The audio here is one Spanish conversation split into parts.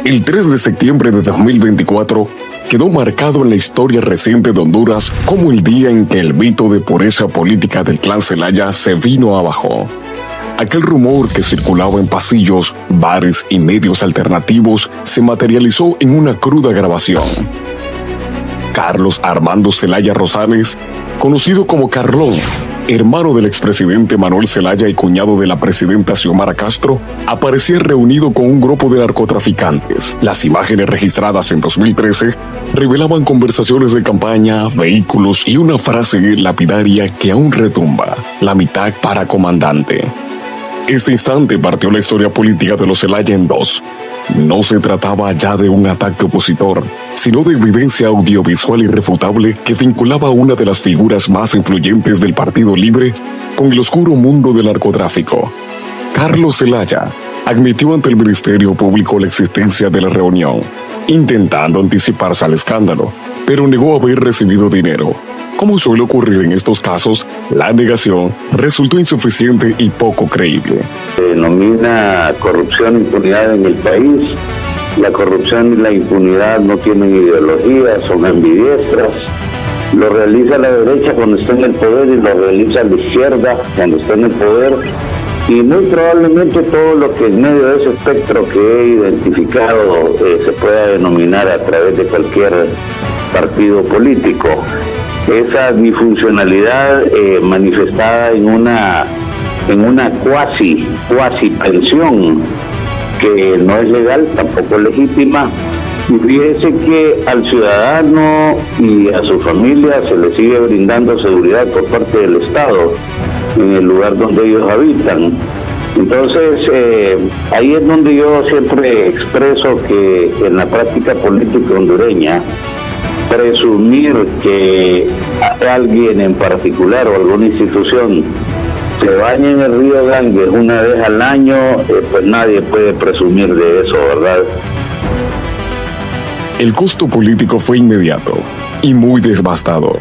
El 3 de septiembre de 2024 quedó marcado en la historia reciente de Honduras como el día en que el mito de pureza política del clan Zelaya se vino abajo. Aquel rumor que circulaba en pasillos, bares y medios alternativos se materializó en una cruda grabación. Carlos Armando Zelaya Rosales, conocido como Carlón, hermano del expresidente Manuel Zelaya y cuñado de la presidenta Xiomara Castro, aparecía reunido con un grupo de narcotraficantes. Las imágenes registradas en 2013 revelaban conversaciones de campaña, vehículos y una frase lapidaria que aún retumba: la mitad para comandante. Este instante partió la historia política de los Zelaya en dos. No se trataba ya de un ataque opositor, sino de evidencia audiovisual irrefutable que vinculaba a una de las figuras más influyentes del Partido Libre con el oscuro mundo del narcotráfico. Carlos Zelaya admitió ante el Ministerio Público la existencia de la reunión, intentando anticiparse al escándalo, pero negó haber recibido dinero. Como suele ocurrir en estos casos, la negación resultó insuficiente y poco creíble. Se denomina corrupción e impunidad en el país. La corrupción y la impunidad no tienen ideología, son ambidiestras. Lo realiza la derecha cuando está en el poder y lo realiza la izquierda cuando está en el poder. Y muy probablemente todo lo que en medio de ese espectro que he identificado se pueda denominar a través de cualquier partido político. Esa disfuncionalidad manifestada en una cuasi pensión que no es legal, tampoco es legítima. Y fíjese que al ciudadano y a su familia se le sigue brindando seguridad por parte del Estado en el lugar donde ellos habitan. Entonces, ahí es donde yo siempre expreso que en la práctica política hondureña, presumir que alguien en particular o alguna institución se baña en el río Ganges una vez al año, pues nadie puede presumir de eso, ¿verdad? El costo político fue inmediato y muy devastador.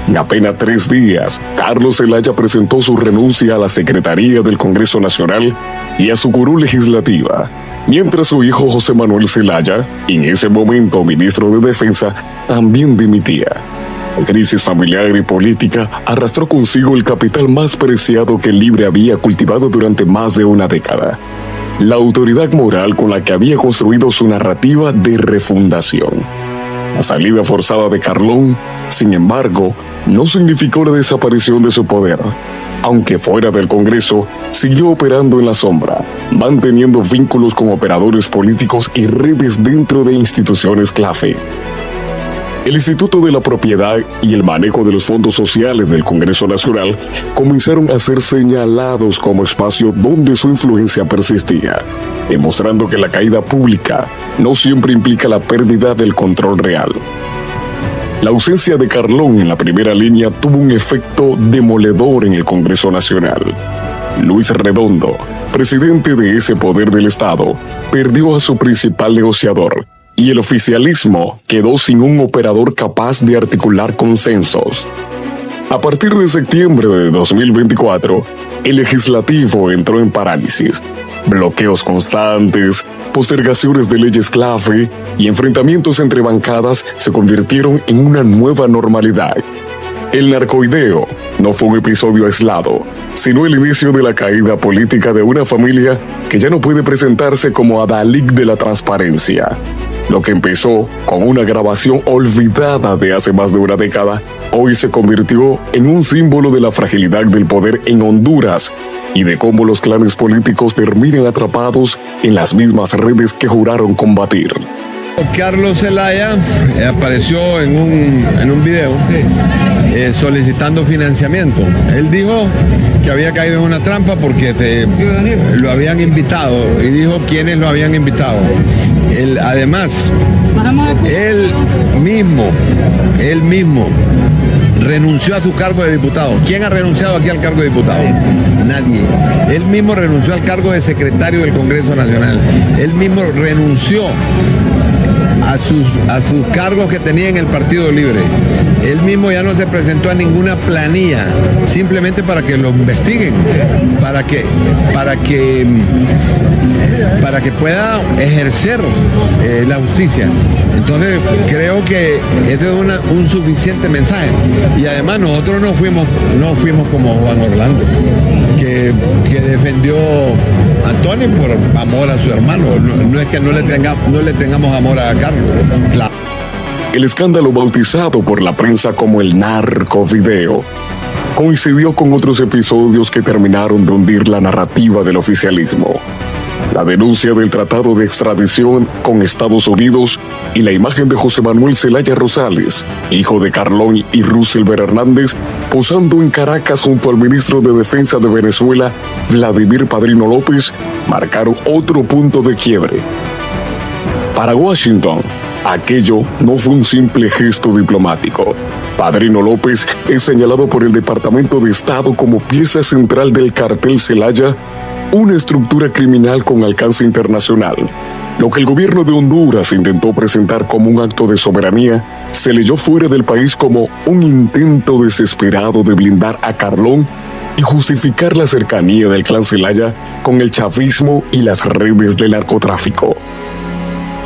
En apenas 3 días, Carlos Zelaya presentó su renuncia a la Secretaría del Congreso Nacional y a su curul legislativa, mientras su hijo José Manuel Zelaya, en ese momento ministro de Defensa, también dimitía. La crisis familiar y política arrastró consigo el capital más preciado que el Libre había cultivado durante más de una década: la autoridad moral con la que había construido su narrativa de refundación. La salida forzada de Carlón, sin embargo, no significó la desaparición de su poder. Aunque fuera del Congreso, siguió operando en la sombra, manteniendo vínculos con operadores políticos y redes dentro de instituciones clave. El Instituto de la Propiedad y el manejo de los fondos sociales del Congreso Nacional comenzaron a ser señalados como espacio donde su influencia persistía, demostrando que la caída pública no siempre implica la pérdida del control real. La ausencia de Carlón en la primera línea tuvo un efecto demoledor en el Congreso Nacional. Luis Redondo, presidente de ese poder del Estado, perdió a su principal negociador, y el oficialismo quedó sin un operador capaz de articular consensos. A partir de septiembre de 2024, el legislativo entró en parálisis. Bloqueos constantes, postergaciones de leyes clave y enfrentamientos entre bancadas se convirtieron en una nueva normalidad. El narcoideo no fue un episodio aislado, sino el inicio de la caída política de una familia que ya no puede presentarse como adalid de la transparencia. Lo que empezó con una grabación olvidada de hace más de una década, hoy se convirtió en un símbolo de la fragilidad del poder en Honduras y de cómo los clanes políticos terminan atrapados en las mismas redes que juraron combatir. Carlos Zelaya apareció en un video solicitando financiamiento. Él dijo que había caído en una trampa porque lo habían invitado, y dijo quiénes lo habían invitado. Además, él mismo renunció a su cargo de diputado. ¿Quién ha renunciado aquí al cargo de diputado? Nadie. Él mismo renunció al cargo de secretario del Congreso Nacional. Él mismo renunció a sus cargos que tenía en el Partido Libre. Él mismo ya no se presentó a ninguna planilla, simplemente para que lo investiguen, para que para que pueda ejercer la justicia. Entonces creo que este es un suficiente mensaje. Y además nosotros no fuimos como Juan Orlando, que defendió a Tony por amor a su hermano. No es que no le tengamos amor a Carlos. Claro. El escándalo, bautizado por la prensa como el narcovideo, coincidió con otros episodios que terminaron de hundir la narrativa del oficialismo. La denuncia del tratado de extradición con Estados Unidos y la imagen de José Manuel Zelaya Rosales, hijo de Carlón y Roosevelt Hernández, posando en Caracas junto al ministro de Defensa de Venezuela, Vladimir Padrino López, marcaron otro punto de quiebre. Para Washington, aquello no fue un simple gesto diplomático. Padrino López es señalado por el Departamento de Estado como pieza central del cartel Zelaya, una estructura criminal con alcance internacional. Lo que el gobierno de Honduras intentó presentar como un acto de soberanía, se leyó fuera del país como un intento desesperado de blindar a Carlón y justificar la cercanía del clan Zelaya con el chavismo y las redes del narcotráfico.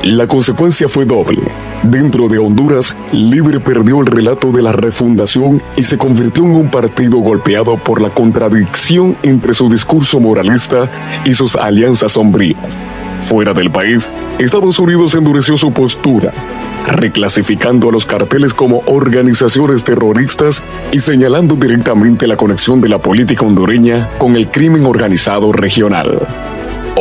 La consecuencia fue doble. Dentro de Honduras, Libre perdió el relato de la refundación y se convirtió en un partido golpeado por la contradicción entre su discurso moralista y sus alianzas sombrías. Fuera del país, Estados Unidos endureció su postura, reclasificando a los carteles como organizaciones terroristas y señalando directamente la conexión de la política hondureña con el crimen organizado regional.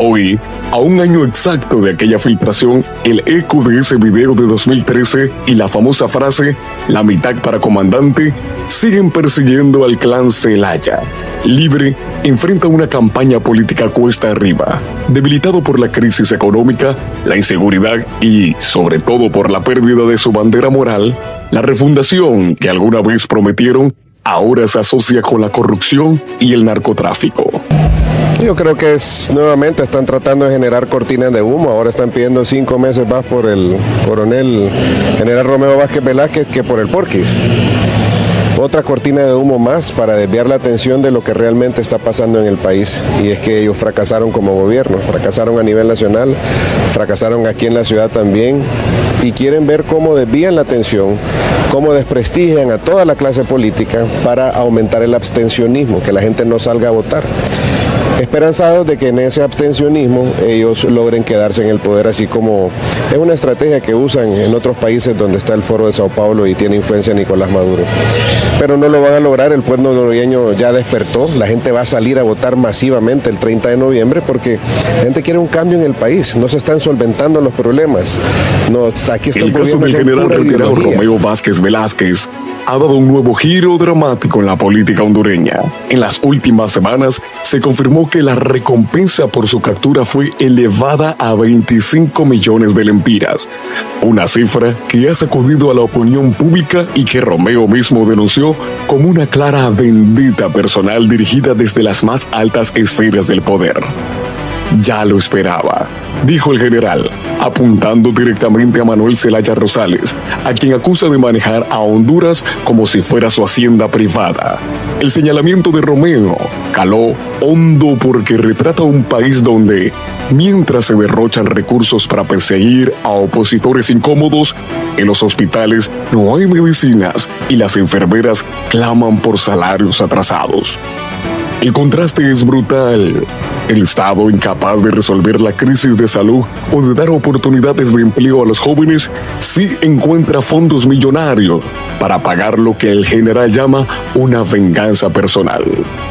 Hoy, a un año exacto de aquella filtración, el eco de ese video de 2013 y la famosa frase "la mitad para comandante" siguen persiguiendo al clan Zelaya. Libre enfrenta una campaña política cuesta arriba, debilitado por la crisis económica, la inseguridad y, sobre todo, por la pérdida de su bandera moral. La refundación que alguna vez prometieron ahora se asocia con la corrupción y el narcotráfico. Yo creo que nuevamente están tratando de generar cortinas de humo. Ahora están pidiendo 5 meses más por el coronel general Romeo Vázquez Velázquez que por el Porquis. Otra cortina de humo más para desviar la atención de lo que realmente está pasando en el país, y es que ellos fracasaron como gobierno, fracasaron a nivel nacional, fracasaron aquí en la ciudad también, y quieren ver cómo desvían la atención, cómo desprestigian a toda la clase política para aumentar el abstencionismo, que la gente no salga a votar. Esperanzados de que en ese abstencionismo ellos logren quedarse en el poder, así como es una estrategia que usan en otros países donde está el Foro de Sao Paulo y tiene influencia Nicolás Maduro. Pero no lo van a lograr. El pueblo hondureño ya despertó, la gente va a salir a votar masivamente el 30 de noviembre porque la gente quiere un cambio en el país, no se están solventando los problemas. Aquí está el caso del general retirado Romeo Vázquez Velázquez ha dado un nuevo giro dramático en la política hondureña. En las últimas semanas se confirmó que la recompensa por su captura fue elevada a 25 millones de lempiras, una cifra que ha sacudido a la opinión pública y que Romeo mismo denunció como una clara vendetta personal dirigida desde las más altas esferas del poder. Ya lo esperaba, dijo el general, apuntando directamente a Manuel Zelaya Rosales, a quien acusa de manejar a Honduras como si fuera su hacienda privada. El señalamiento de Romeo caló hondo porque retrata un país donde, mientras se derrochan recursos para perseguir a opositores incómodos, en los hospitales no hay medicinas y las enfermeras claman por salarios atrasados. El contraste es brutal. El Estado, incapaz de resolver la crisis de salud o de dar oportunidades de empleo a los jóvenes, sí encuentra fondos millonarios para pagar lo que el general llama una venganza personal.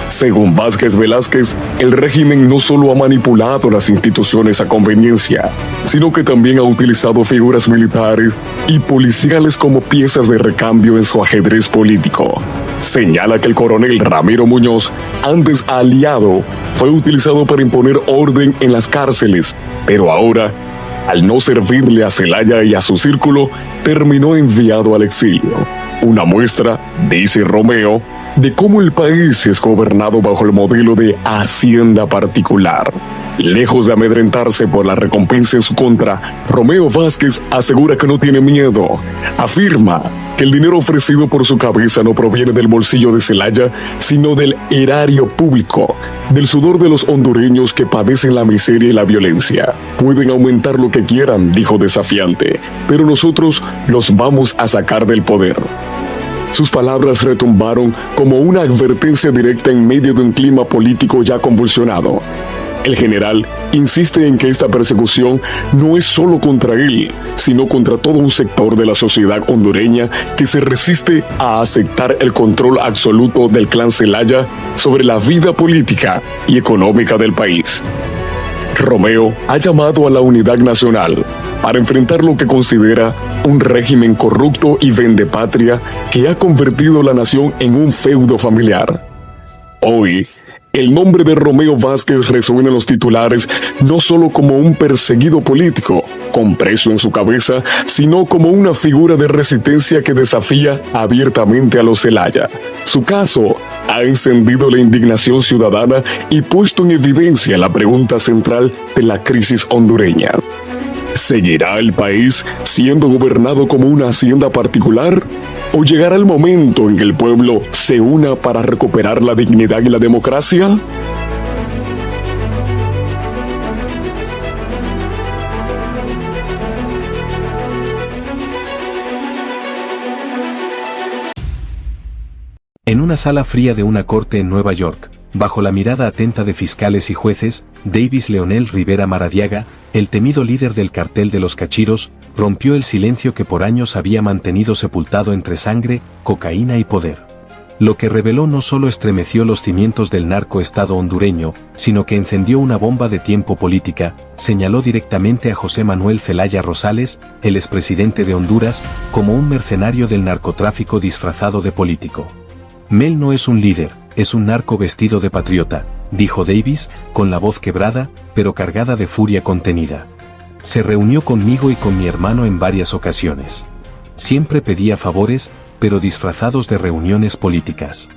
Según Vázquez Velázquez, el régimen no solo ha manipulado las instituciones a conveniencia, sino que también ha utilizado figuras militares y policiales como piezas de recambio en su ajedrez político. Señala que el coronel Ramiro Muñoz, antes aliado, fue utilizado para imponer orden en las cárceles, pero ahora, al no servirle a Zelaya y a su círculo, terminó enviado al exilio. Una muestra, dice Romeo, de cómo el país es gobernado bajo el modelo de hacienda particular. Lejos de amedrentarse por la recompensa en su contra, Romeo Vázquez asegura que no tiene miedo. Afirma que el dinero ofrecido por su cabeza no proviene del bolsillo de Zelaya, sino del erario público, del sudor de los hondureños que padecen la miseria y la violencia. Pueden aumentar lo que quieran, dijo desafiante, pero nosotros los vamos a sacar del poder. Sus palabras retumbaron como una advertencia directa en medio de un clima político ya convulsionado. El general insiste en que esta persecución no es solo contra él, sino contra todo un sector de la sociedad hondureña que se resiste a aceptar el control absoluto del clan Zelaya sobre la vida política y económica del país. Romeo ha llamado a la unidad nacional para enfrentar lo que considera un régimen corrupto y vendepatria que ha convertido la nación en un feudo familiar. Hoy, el nombre de Romeo Vázquez resuena en los titulares no solo como un perseguido político, con preso en su cabeza, sino como una figura de resistencia que desafía abiertamente a los Zelaya. Su caso ha encendido la indignación ciudadana y puesto en evidencia la pregunta central de la crisis hondureña. ¿Seguirá el país siendo gobernado como una hacienda particular? ¿O llegará el momento en que el pueblo se una para recuperar la dignidad y la democracia? En una sala fría de una corte en Nueva York, bajo la mirada atenta de fiscales y jueces, Davis Leonel Rivera Maradiaga, el temido líder del cartel de los Cachiros, rompió el silencio que por años había mantenido sepultado entre sangre, cocaína y poder. Lo que reveló no solo estremeció los cimientos del narcoestado hondureño, sino que encendió una bomba de tiempo política, señaló directamente a José Manuel Zelaya Rosales, el expresidente de Honduras, como un mercenario del narcotráfico disfrazado de político. Mel no es un líder, es un narco vestido de patriota, dijo Davis, con la voz quebrada, pero cargada de furia contenida. Se reunió conmigo y con mi hermano en varias ocasiones. Siempre pedía favores, pero disfrazados de reuniones políticas.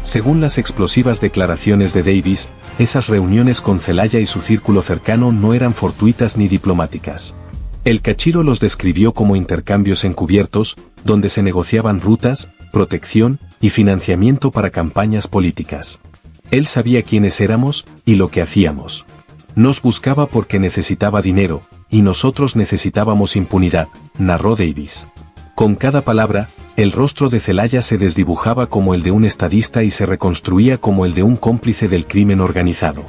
Según las explosivas declaraciones de Davis, esas reuniones con Zelaya y su círculo cercano no eran fortuitas ni diplomáticas. El Cachiro los describió como intercambios encubiertos, donde se negociaban rutas, protección y financiamiento para campañas políticas. Él sabía quiénes éramos y lo que hacíamos. Nos buscaba porque necesitaba dinero, y nosotros necesitábamos impunidad, narró Davis. Con cada palabra, el rostro de Zelaya se desdibujaba como el de un estadista y se reconstruía como el de un cómplice del crimen organizado.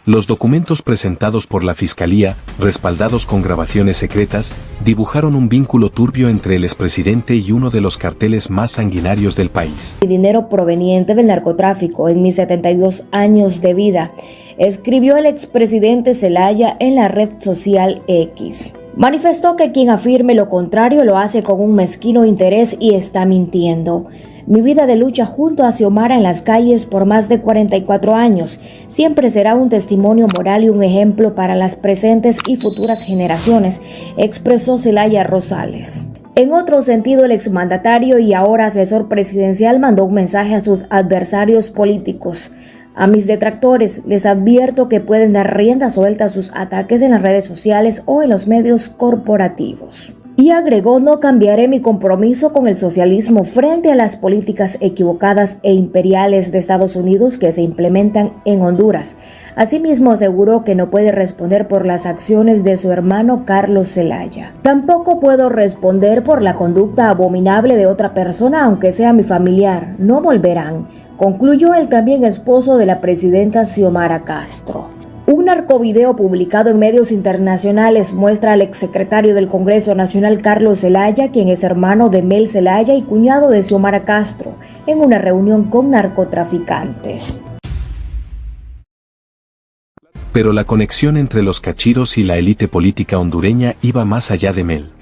Los documentos presentados por la Fiscalía, respaldados con grabaciones secretas, dibujaron un vínculo turbio entre el expresidente y uno de los carteles más sanguinarios del país. Dinero proveniente del narcotráfico en mis 72 años de vida, escribió el expresidente Zelaya en la red social X. Manifestó que quien afirme lo contrario lo hace con un mezquino interés y está mintiendo. Mi vida de lucha junto a Xiomara en las calles por más de 44 años siempre será un testimonio moral y un ejemplo para las presentes y futuras generaciones, expresó Zelaya Rosales. En otro sentido, el exmandatario y ahora asesor presidencial mandó un mensaje a sus adversarios políticos. A mis detractores les advierto que pueden dar rienda suelta a sus ataques en las redes sociales o en los medios corporativos. Y agregó: no cambiaré mi compromiso con el socialismo frente a las políticas equivocadas e imperiales de Estados Unidos que se implementan en Honduras. Asimismo aseguró que no puede responder por las acciones de su hermano Carlos Zelaya. Tampoco puedo responder por la conducta abominable de otra persona, aunque sea mi familiar. No volverán, concluyó el también esposo de la presidenta Xiomara Castro. Un narcovideo publicado en medios internacionales muestra al exsecretario del Congreso Nacional Carlos Zelaya, quien es hermano de Mel Zelaya y cuñado de Xiomara Castro, en una reunión con narcotraficantes. Pero la conexión entre los cachiros y la élite política hondureña iba más allá de Mel.